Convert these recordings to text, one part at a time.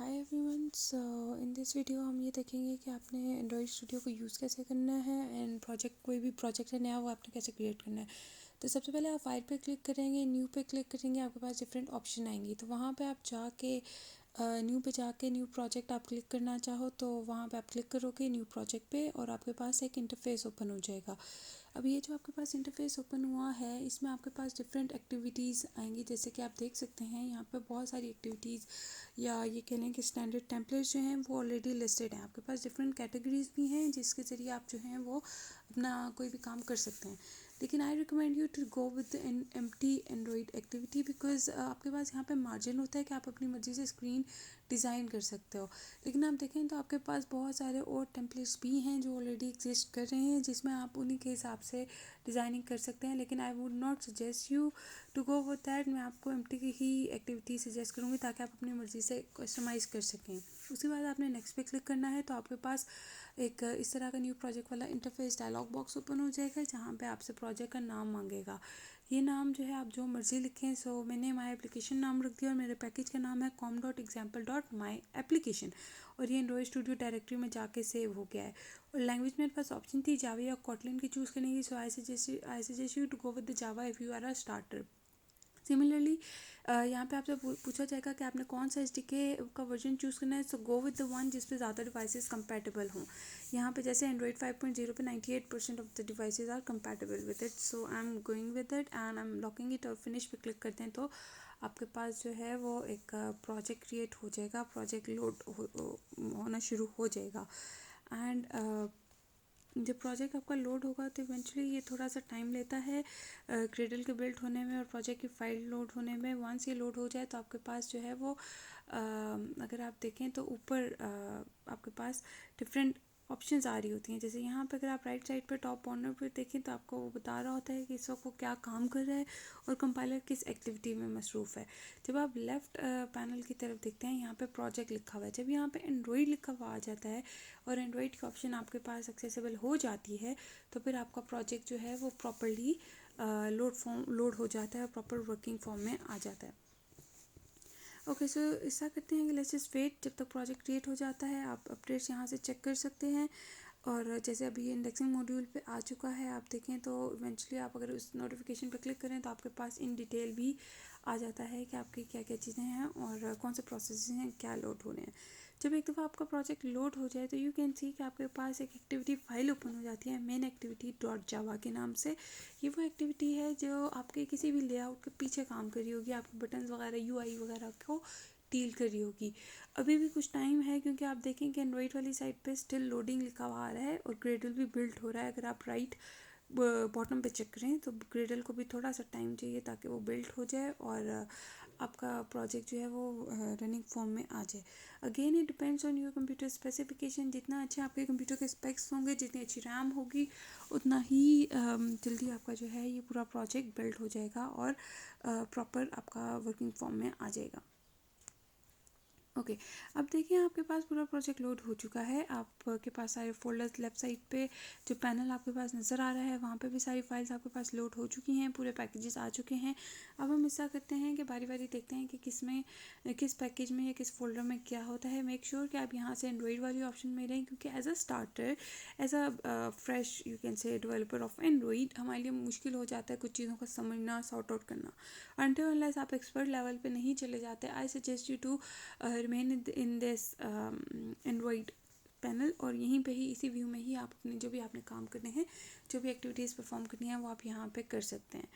Hi everyone. So in this video हम ये देखेंगे कि आपने एंड्रॉयड स्टूडियो को यूज़ कैसे करना है एंड कोई भी प्रोजेक्ट है नया वो आपने कैसे क्रिएट करना है। तो सबसे पहले आप फाइल पे क्लिक करेंगे, न्यू पे क्लिक करेंगे, आपके पास डिफरेंट ऑप्शन आएंगी। तो वहाँ पे आप जाके न्यू पे जाके न्यू प्रोजेक्ट आप क्लिक करना चाहो तो वहाँ पे आप क्लिक करोगे न्यू प्रोजेक्ट पे और आपके पास एक इंटरफेस ओपन हो जाएगा। अब ये जो आपके पास इंटरफेस ओपन हुआ है इसमें आपके पास डिफरेंट एक्टिविटीज़ आएंगी। जैसे कि आप देख सकते हैं यहाँ पे बहुत सारी एक्टिविटीज़ या ये कह लें कि स्टैंडर्ड टेम्पलेट्स जो हैं वो ऑलरेडी लिस्टेड हैं। आपके पास डिफरेंट कैटेगरीज भी हैं जिसके ज़रिए आप जो हैं वो अपना कोई भी काम कर सकते हैं। लेकिन I recommend you to go with an empty android activity because आपके पास यहाँ पे मार्जिन होता है कि आप अपनी मर्ज़ी से स्क्रीन डिज़ाइन कर सकते हो। लेकिन आप देखें तो आपके पास बहुत सारे और टेम्पलेट्स भी हैं जो ऑलरेडी एग्जिस्ट कर रहे हैं जिसमें आप उन्हीं के हिसाब से डिज़ाइनिंग कर सकते हैं। लेकिन I would not suggest you to go with that. मैं आपको एम्प्टी की ही एक्टिविटी सजेस्ट करूँगी ताकि आप अपनी मर्ज़ी से कस्टमाइज़ कर सकें। उसके बाद आपने नेक्स्ट पे क्लिक करना है तो आपके पास एक इस तरह का न्यू प्रोजेक्ट वाला इंटरफेस डायलॉग बॉक्स ओपन हो जाएगा जहाँ पे आपसे प्रोजेक्ट का नाम मांगेगा। ये नाम जो है आप जो मर्ज़ी लिखें। सो मैंने माई एप्लीकेशन नाम रख दिया और मेरे पैकेज का नाम है com.example.myapplication और ये एंड्रॉयड स्टूडियो डायरेक्टरी में जाके सेव हो गया है। और लैंग्वेज मेरे पास ऑप्शन थी जावा या कॉटलिन की चूज़ करने की। So I suggest you to go with the Java if you are a starter. Similarly यहाँ पे आपसे पूछा जाएगा कि आपने कौन सा एसडीके का वर्जन चूज़ करना है। सो गो विद द वन जिस पे ज़्यादा डिवाइसेस कंपैटिबल हों। यहाँ पे जैसे एंड्रॉयड 5.0 पे 98% of the devices are compatible with it. So I am going with it and I am locking it और फिनिश पे क्लिक करते हैं तो आपके पास जो है वो एक प्रोजेक्ट क्रिएट हो जाएगा, प्रोजेक्ट लोड होना शुरू हो जाएगा। एंड जब प्रोजेक्ट आपका लोड होगा तो इवेंचुअली ये थोड़ा सा टाइम लेता है ग्रेडल के बिल्ड होने में और प्रोजेक्ट की फाइल लोड होने में। वंस ये लोड हो जाए तो आपके पास जो है वो अगर आप देखें तो ऊपर आपके पास डिफरेंट ऑप्शंस आ रही होती हैं। जैसे यहाँ पे अगर आप राइट साइड पे टॉप कॉर्नर पे देखें तो आपको वो बता रहा होता है कि इस वक्त वो क्या काम कर रहा है और कंपाइलर किस एक्टिविटी में मसरूफ़ है। जब आप लेफ़्ट पैनल की तरफ देखते हैं यहाँ पे प्रोजेक्ट लिखा हुआ है। जब यहाँ पे एंड्रॉयड लिखा हुआ आ जाता है और एंड्रॉयड की ऑप्शन आपके पास एक्सेसिबल हो जाती है तो फिर आपका प्रोजेक्ट जो है वो प्रॉपर्ली लोड हो जाता है, प्रॉपर वर्किंग फॉर्म में आ जाता है। ओके, सो ऐसा करते हैं कि लेट्स जस्ट वेट जब तक प्रोजेक्ट क्रिएट हो जाता है। आप अपडेट्स यहाँ से चेक कर सकते हैं और जैसे अभी इंडेक्सिंग मॉड्यूल पे आ चुका है आप देखें तो इवेंचुअली आप अगर उस नोटिफिकेशन पे क्लिक करें तो आपके पास इन डिटेल भी आ जाता है कि आपकी क्या क्या चीज़ें हैं और कौन से प्रोसेस हैं क्या लोड होने हैं। जब एक दफ़ा आपका प्रोजेक्ट लोड हो जाए तो यू कैन सी कि आपके पास एक एक्टिविटी फाइल ओपन हो जाती है मेन एक्टिविटी डॉट जावा के नाम से। ये वो एक्टिविटी है जो आपके किसी भी लेआउट के पीछे काम कर रही होगी, आपके बटन्स वगैरह यूआई वगैरह को डील कर रही होगी। अभी भी कुछ टाइम है क्योंकि आप देखें कि एंड्रॉइड वाली साइड पे स्टिल लोडिंग लिखा हुआ आ रहा है और ग्रेडल भी बिल्ड हो रहा है। अगर आप राइट बॉटम पे चेक करें तो ग्रेडल को भी थोड़ा सा टाइम चाहिए ताकि वो बिल्ड हो जाए और आपका प्रोजेक्ट जो है वो रनिंग फॉर्म में आ जाए। Again it depends on your computer specification. जितना अच्छे आपके कंप्यूटर के स्पेक्स होंगे, जितनी अच्छी रैम होगी, उतना ही जल्दी आपका जो है ये पूरा प्रोजेक्ट बिल्ड हो जाएगा और प्रॉपर आपका वर्किंग फॉर्म में आ जाएगा। ओके, अब देखिए आपके पास पूरा प्रोजेक्ट लोड हो चुका है। आपके पास सारे फोल्डर्स लेफ़्ट साइड पे जो पैनल आपके पास नज़र आ रहा है वहाँ पे भी सारी फाइल्स आपके पास लोड हो चुकी हैं, पूरे पैकेजेस आ चुके हैं। अब हम ऐसा करते हैं कि बारी बारी देखते हैं कि किस पैकेज में या किस फोल्डर में क्या होता है। मेक श्योर कि आप यहाँ से एंड्रॉयड वाली ऑप्शन में रहें क्योंकि as a starter, as a fresh you can say developer of android हमारे लिए मुश्किल हो जाता है कुछ चीज़ों को समझना, सॉर्ट आउट करना। अनटिल अनलेस आप एक्सपर्ट लेवल पे नहीं चले जाते, I suggest you to remain in this android panel और यहीं पे ही इसी व्यू में ही आप अपने जो भी आपने काम करने हैं, जो भी एक्टिविटीज़ परफॉर्म करनी है वो आप यहाँ पे कर सकते हैं।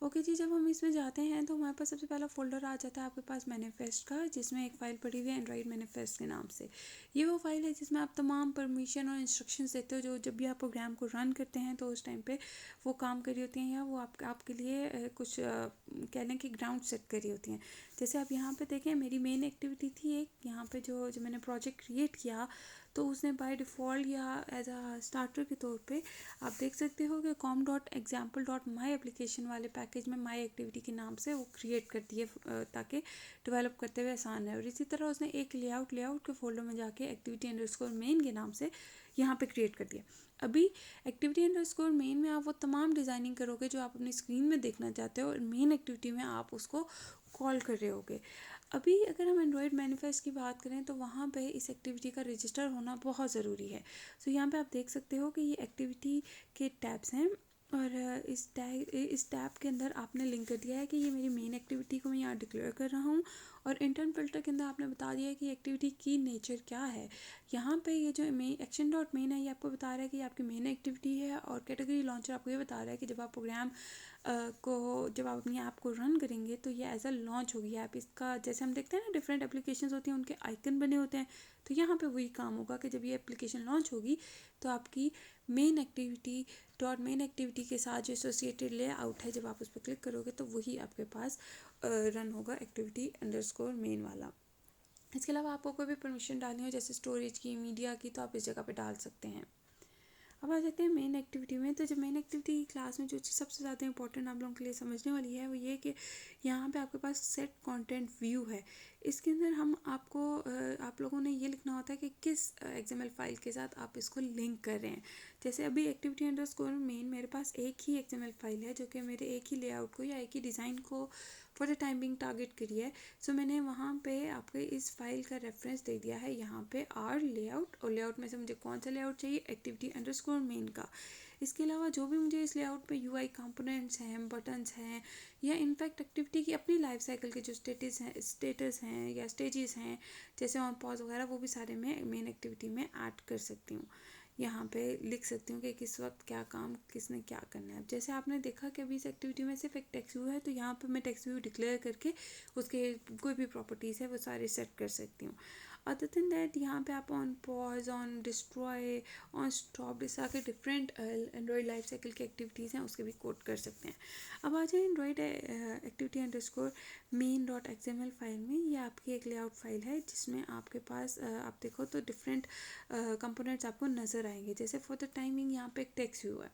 ओके जी, जब हम इसमें जाते हैं तो हमारे पास सबसे पहला फोल्डर आ जाता है आपके पास मैनिफेस्ट का, जिसमें एक फ़ाइल पड़ी हुई है एंड्रॉयड मैनिफेस्ट के नाम से। ये वो फाइल है जिसमें आप तमाम परमिशन और इंस्ट्रक्शंस देते हो जो जब भी आप प्रोग्राम को रन करते हैं तो उस टाइम पे वो काम कर रही होती हैं या वो आपके लिए कुछ कह लें कि ग्राउंड सेट कर रही होती हैं। जैसे आप यहाँ पे देखें मेरी मेन एक्टिविटी थी एक यहाँ पे जो मैंने प्रोजेक्ट क्रिएट किया तो उसने बाय डिफ़ॉल्ट या एज अ स्टार्टर के तौर पे आप देख सकते हो कि com.example.myapplication वाले पैकेज में माई एक्टिविटी के नाम से वो क्रिएट करती है ताकि डेवलप करते हुए आसान है। और इसी तरह उसने एक लेआउट के फोल्डर में जाके एक्टिविटी अंडरस्कोर मेन के नाम से यहाँ पे क्रिएट कर दिया। अभी एक्टिविटी अंडरस्कोर मेन में आप वो तमाम डिज़ाइनिंग करोगे जो आप अपनी स्क्रीन में देखना चाहते हो और मेन एक्टिविटी में आप उसको कॉल कर रहे होगे। अभी अगर हम एंड्रॉयड मैनिफेस्ट की बात करें तो वहाँ पे इस एक्टिविटी का रजिस्टर होना बहुत ज़रूरी है। सो यहाँ पे आप देख सकते हो कि ये एक्टिविटी के टैब्स हैं और इस टैब के अंदर आपने लिंक कर दिया है कि ये मेरी मेन एक्टिविटी को मैं यहाँ डिक्लेयर कर रहा हूँ, और इंटर्न फिल्टर के अंदर आपने बता दिया है कि एक्टिविटी की नेचर क्या है। यहाँ पे ये जो मेन एक्शन डॉट मेन है ये आपको बता रहा है कि आपकी मेन एक्टिविटी है, और कैटेगरी लॉन्चर आपको ये बता रहा है कि जब आप प्रोग्राम जब आप अपनी ऐप को रन करेंगे तो ये एज अ लॉन्च होगी ऐप। इसका जैसे हम देखते हैं ना डिफरेंट एप्लीकेशंस होती हैं उनके आइकन बने होते हैं, तो यहाँ पे वही काम होगा कि जब ये एप्लीकेशन लॉन्च होगी तो आपकी मेन एक्टिविटी के साथ जो एसोसिएटेड लेआउट है जब आप उस पर क्लिक करोगे तो वही आपके पास रन होगा एक्टिविटी अंडरस्कोर मेन वाला। इसके अलावा आपको कोई भी परमिशन डालनी हो जैसे स्टोरेज की, मीडिया की, तो आप इस जगह पे डाल सकते हैं। अब आ जाते हैं मेन एक्टिविटी में। तो जब मेन एक्टिविटी की क्लास में जो चीज़ सबसे ज़्यादा इंपॉर्टेंट आप लोगों के लिए समझने वाली है वो ये कि यहाँ पे आपके पास सेट कंटेंट व्यू है। इसके अंदर आप लोगों ने ये लिखना होता है कि किस XML फाइल के साथ आप इसको लिंक कर रहे हैं। जैसे अभी एक्टिविटी अंडरस्कोर मेन मेरे पास एक ही XML फाइल है जो कि मेरे एक ही लेआउट को या एक ही डिज़ाइन को for the time being target करी है। सो मैंने वहाँ पे आपके इस फाइल का रेफरेंस दे दिया है यहाँ पे आर लेआउट, और लेआउट में से मुझे कौन सा लेआउट चाहिए, एक्टिविटी अंडरस्कोर मेन का। इसके अलावा जो भी मुझे इस लेआउट पे UI कंपोनेंट्स हैं, बटन्स हैं, या इनफैक्ट एक्टिविटी की अपनी लाइफ साइकिल के जो स्टेटस हैं या स्टेजेस हैं जैसे ऑन पॉज वगैरह, वो भी सारे मैं मेन एक्टिविटी में ऐड कर सकती हूँ। यहाँ पे लिख सकती हूँ कि किस वक्त क्या काम किसने क्या करना है। जैसे आपने देखा कि अभी इस एक्टिविटी में सिर्फ एक टेक्स्ट व्यू है, तो यहाँ पे मैं टेक्स्ट व्यू डिक्लेयर करके उसके कोई भी प्रॉपर्टीज़ है वो सारे सेट कर सकती हूँ। अदर देन दैट यहाँ पे आप on pause, on destroy, on stop, इस आके डिफरेंट एंड्रॉयड लाइफ साइकिल की एक्टिविटीज़ हैं उसके भी कोड कर सकते हैं। अब आ जाए Android activity underscore main dot XML file में। ये आपकी एक लेआउट फाइल है जिसमें आपके पास आप देखो तो डिफरेंट कंपोनेंट्स आपको नज़र आएंगे। जैसे फॉर द टाइमिंग यहाँ पे एक टेक्स्ट व्यू है।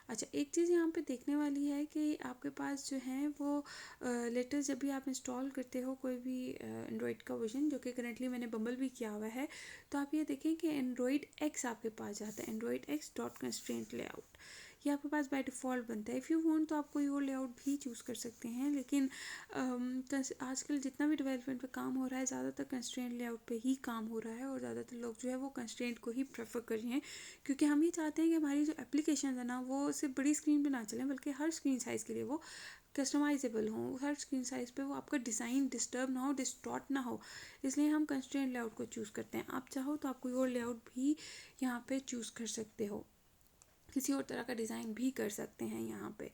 अच्छा, एक चीज़ यहाँ पे देखने वाली है कि आपके पास जो है वो लेटेस्ट जब भी आप इंस्टॉल करते हो कोई भी एंड्रॉयड का वर्जन, जो कि करेंटली मैंने बम्बल भी किया हुआ है, तो आप ये देखें कि एंड्रॉयड एक्स आपके पास जाता है, Android x dot constraint layout. ये आपके पास बाय डिफ़ॉल्ट बनता है। इफ़ यू वांट तो आप कोई और लेआउट भी चूज़ कर सकते हैं, लेकिन आजकल जितना भी डेवलपमेंट पे काम हो रहा है ज़्यादातर कंस्ट्रेंट लेआउट पे ही काम हो रहा है, और ज़्यादातर लोग जो है वो कंस्ट्रेंट को ही प्रेफर कर रहे हैं, क्योंकि हम ये चाहते हैं कि हमारी जो एप्लीकेशन है ना वो सिर्फ बड़ी स्क्रीन पे ना चलें बल्कि हर स्क्रीन साइज़ के लिए वो कस्टमाइजेबल हो, हर स्क्रीन साइज़ पे वो आपका डिज़ाइन डिस्टर्ब ना हो, डिस्टॉर्ट ना हो। इसलिए हम कंस्ट्रेंट लेआउट को चूज़ करते हैं। आप चाहो तो आप कोई और लेआउट भी यहाँ पे चूज़ कर सकते हो, किसी और तरह का डिज़ाइन भी कर सकते हैं यहाँ पे।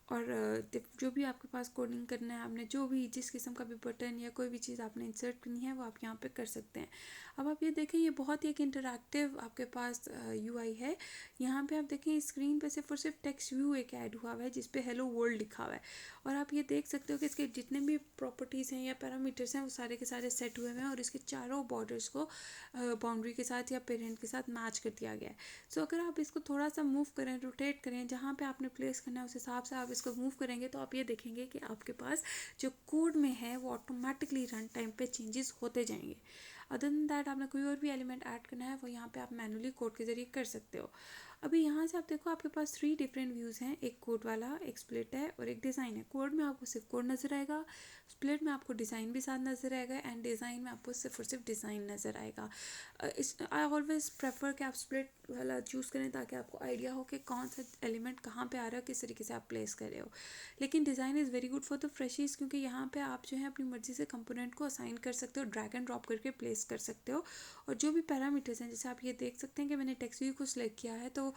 और जो भी आपके पास कोडिंग करना है, आपने जो भी जिस किस्म का भी बटन या कोई भी चीज़ आपने इंसर्ट करनी है वो आप यहाँ पे कर सकते हैं। अब आप ये देखें ये बहुत ही एक इंटरैक्टिव आपके पास UI है। यहाँ पे आप देखें स्क्रीन पे सिर्फ और सिर्फ टेक्स्ट व्यू एक ऐड हुआ हुआ है जिस पे हेलो वर्ल्ड लिखा हुआ है, और आप ये देख सकते हो कि इसके जितने भी प्रॉपर्टीज़ हैं या पैरामीटर्स हैं वो सारे के सारे सेट हुए हुए हैं, और इसके चारों बॉर्डर्स को बाउंड्री के साथ या पेरेंट के साथ मैच कर दिया गया है। सो अगर आप इसको थोड़ा सा मूव करें, रोटेट करें, जहाँ पे आपने प्लेस करना है उस हिसाब से आप इसको मूव करेंगे तो आप ये देखेंगे कि आपके पास जो कोड में है वो ऑटोमेटिकली रन टाइम पे चेंजेस होते जाएंगे। अदर देन दैट आपने कोई और भी एलिमेंट ऐड करना है वो यहाँ पे आप मैनुअली कोड के ज़रिए कर सकते हो। अभी यहाँ से आप देखो आपके पास 3 डिफरेंट व्यूज़ हैं, एक कोड वाला, एक स्प्लिट है और एक डिज़ाइन है। कोड में आपको सिर्फ कोड नज़र आएगा, स्प्लिट में आपको डिज़ाइन भी साथ नज़र आएगा, एंड डिज़ाइन में आपको सिर्फ और सिर्फ डिज़ाइन नज़र आएगा। आई ऑलवेज़ प्रेफर कि आप स्प्लिट वाला चूज़ करें ताकि आपको आइडिया हो कि कौन सा एलिमेंट कहाँ पे आ रहा है, किस तरीके से आप प्लेस कर रहे हो। लेकिन design is very good for the freshies, क्योंकि यहाँ पे आप जो है अपनी मर्ज़ी से कंपोनेंट को असाइन कर सकते हो, ड्रैग एंड ड्रॉप करके प्लेस कर सकते हो। और जो भी पैरामीटर्स हैं, जैसे आप ये देख सकते हैं कि मैंने टेक्स्ट व्यू को सिलेक्ट किया है, तो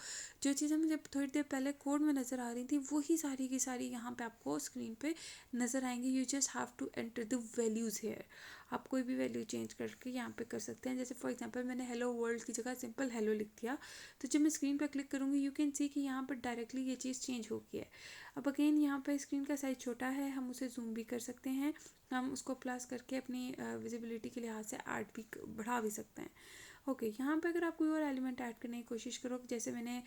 जो चीज़ें मुझे थोड़ी देर पहले कोड में नज़र आ रही थी वही सारी की सारी यहाँ पे आपको स्क्रीन पे नज़र आएंगी। You just have to enter the values here. आप कोई भी वैल्यू चेंज करके यहाँ पे कर सकते हैं। जैसे फॉर एग्जांपल मैंने हेलो वर्ल्ड की जगह सिंपल हेलो लिख दिया, तो जब मैं स्क्रीन पर क्लिक करूँगी यू कैन सी कि यहाँ पर डायरेक्टली ये चीज़ चेंज हो गई है। अब अगेन यहाँ पर स्क्रीन का साइज़ छोटा है, हम उसे जूम भी कर सकते हैं, हम उसको प्लस करके अपनी विजिबिलिटी के लिहाज से ऐड भी बढ़ा भी सकते हैं। ओके, यहाँ पे अगर आप कोई और एलिमेंट ऐड करने की कोशिश करो, जैसे मैंने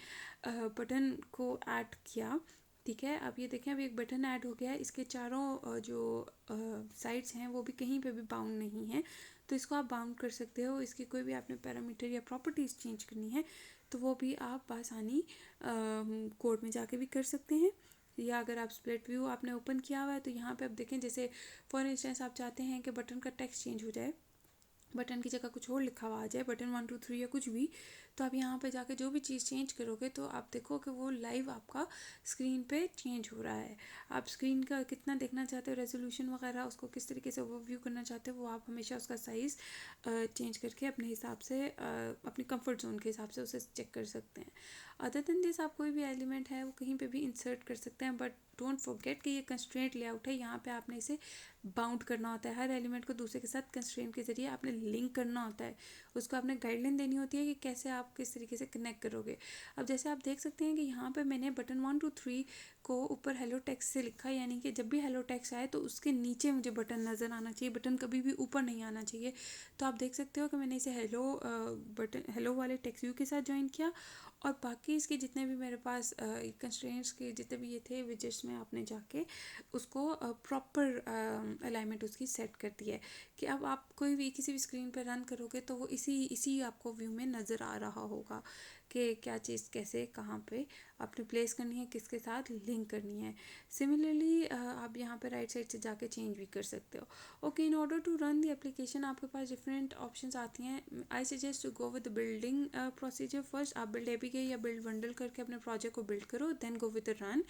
बटन को ऐड किया, ठीक है। अब ये देखें, अब एक बटन ऐड हो गया है, इसके चारों जो साइड्स हैं वो भी कहीं पे भी बाउंड नहीं है, तो इसको आप बाउंड कर सकते हो। इसकी कोई भी आपने पैरामीटर या प्रॉपर्टीज़ चेंज करनी है तो वो भी आप आसानी कोड में जाके भी कर सकते हैं। या अगर आप स्प्लिट व्यू आपने ओपन किया हुआ है तो यहाँ पे आप देखें, जैसे फॉर इंस्टेंस आप चाहते हैं कि बटन का टेक्स्ट चेंज हो जाए, बटन की जगह कुछ और लिखा हुआ आ जाए, बटन 1 2 3 या कुछ भी, तो आप यहाँ पे जाके जो भी चीज़ चेंज करोगे तो आप देखो कि वो लाइव आपका स्क्रीन पे चेंज हो रहा है। आप स्क्रीन का कितना देखना चाहते हो, रेजोल्यूशन वगैरह, उसको किस तरीके से ओवरव्यू करना चाहते हो, वो आप हमेशा उसका साइज़ चेंज करके अपने हिसाब से अपनी कंफर्ट जोन के हिसाब से उसे चेक कर सकते हैं। अदर देन दिस आप कोई भी एलिमेंट है वो कहीं पे भी इंसर्ट कर सकते हैं, बट डोंट फॉरगेट कि ये कंस्ट्रेंट लेआउट है, यहाँ पे आपने इसे बाउंड करना होता है। हर एलिमेंट को दूसरे के साथ कंस्ट्रेंट के ज़रिए आपने लिंक करना होता है, उसको आपने गाइडलाइन देनी होती है कि कैसे आप किस तरीके से कनेक्ट करोगे। अब जैसे आप देख सकते हैं कि यहाँ पे मैंने बटन 1 2 3 को ऊपर हेलो टेक्स्ट से लिखा, यानी कि जब भी हेलो टेक्स्ट आए तो उसके नीचे मुझे बटन नज़र आना चाहिए, बटन कभी भी ऊपर नहीं आना चाहिए। तो आप देख सकते हो कि मैंने इसे हेलो बटन हेलो वाले टेक्स्ट व्यू के साथ ज्वाइन किया, और बाकी इसके जितने भी मेरे पास कंस्ट्रेंट्स के जितने भी ये थे विजेट्स में आपने जाके उसको प्रॉपर अलाइनमेंट उसकी सेट कर दी है कि अब आप कोई भी किसी भी स्क्रीन पर रन करोगे तो वो इसी इसी आपको व्यू में नज़र आ रहा होगा कि क्या चीज़ कैसे कहाँ पे आपने प्लेस करनी है, किसके साथ लिंक करनी है। सिमिलरली आप यहाँ पे राइट साइड से जाके चेंज भी कर सकते हो। Okay, in order to run the application आपके पास डिफरेंट ऑप्शंस आती हैं। I suggest to go with building procedure first. आप बिल्ड एपीके या बिल्ड बंडल करके अपने प्रोजेक्ट को बिल्ड करो, देन गो विद रन।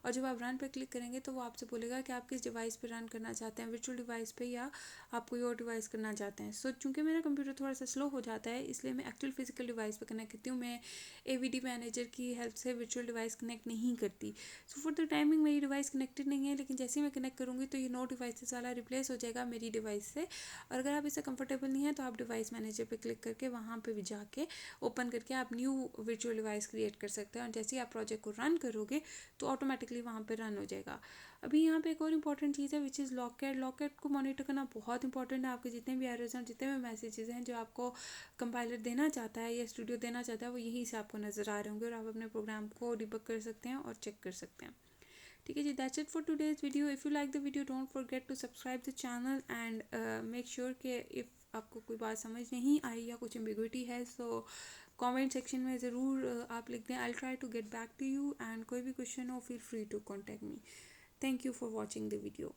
और जब आप रन पर क्लिक करेंगे तो वो आपसे बोलेगा कि आप किस डिवाइस पे रन करना चाहते हैं, वर्चुअल डिवाइस पे या आप कोई और डिवाइस करना चाहते हैं। सो चूँकि मेरा कंप्यूटर थोड़ा सा स्लो हो जाता है इसलिए मैं एक्चुअल फिजिकल डिवाइस पे कनेक्ट करती हूँ, मैं एवीडी मैनेजर की हेल्प से वर्चुअल डिवाइस कनेक्ट नहीं करती। सो फॉर द टाइमिंग मेरी डिवाइस कनेक्टेड नहीं है, लेकिन जैसे ही मैं कनेक्ट करूँगी तो ये नो डिवाइसेस वाला रिप्लेस हो जाएगा मेरी डिवाइस से। और अगर आप इससे कंफर्टेबल नहीं है तो आप डिवाइस मैनेजर पे क्लिक करके वहाँ पे भी जाके ओपन करके आप न्यू वर्चुअल डिवाइस क्रिएट कर सकते हैं, और जैसे ही आप प्रोजेक्ट को रन करोगे तो ऑटोमेटिकली वहाँ पे रन हो जाएगा। अभी यहाँ पे एक और इंपॉर्टेंट चीज़ है विच इज़ लॉकैट। लॉकैट को मॉनिटर करना बहुत इंपॉर्टेंट है। आपके जितने भी एरर्स हैं, जितने भी मैसेजेस हैं जो आपको कंपाइलर देना चाहता है या स्टूडियो देना चाहता है, वो यहीं से आपको नज़र आ रहे होंगे और आप अपने प्रोग्राम को डिबग कर सकते हैं और चेक कर सकते हैं। ठीक है जी, that's it for today's video. If you like the video don't forget to subscribe the channel and make sure कि इफ़ आपको कोई बात समझ नहीं आई या कुछ एम्बिग्विटी है सो कमेंट सेक्शन में ज़रूर आप लिख दें। I try to get back to you, and कोई भी क्वेश्चन हो feel free to contact me. Thank you for watching the video.